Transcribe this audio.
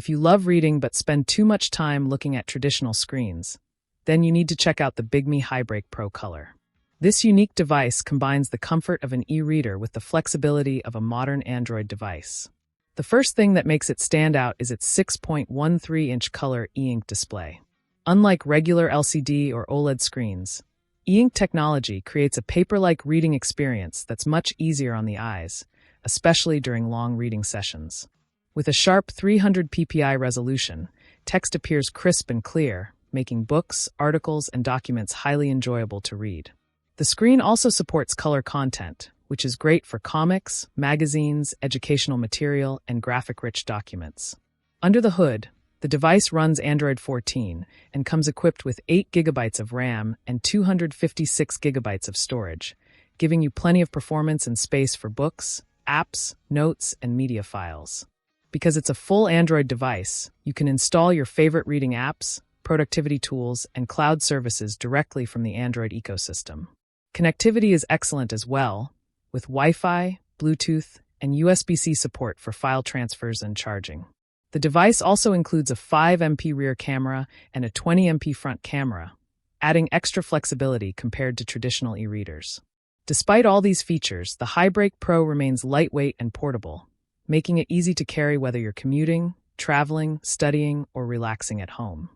If you love reading but spend too much time looking at traditional screens, then you need to check out the Bigme HiBreak Pro Color. This unique device combines the comfort of an e-reader with the flexibility of a modern Android device. The first thing that makes it stand out is its 6.13-inch color e-ink display. Unlike regular LCD or OLED screens, e-ink technology creates a paper-like reading experience that's much easier on the eyes, especially during long reading sessions. With a sharp 300 ppi resolution, text appears crisp and clear, making books, articles, and documents highly enjoyable to read. The screen also supports color content, which is great for comics, magazines, educational material, and graphic-rich documents. Under the hood, the device runs Android 14 and comes equipped with 8 GB of RAM and 256 GB of storage, giving you plenty of performance and space for books, apps, notes, and media files. Because it's a full Android device, you can install your favorite reading apps, productivity tools, and cloud services directly from the Android ecosystem. Connectivity is excellent as well, with Wi-Fi, Bluetooth, and USB-C support for file transfers and charging. The device also includes a 5MP rear camera and a 20MP front camera, adding extra flexibility compared to traditional e-readers. Despite all these features, the HiBreak Pro remains lightweight and portable, making it easy to carry whether you're commuting, traveling, studying, or relaxing at home.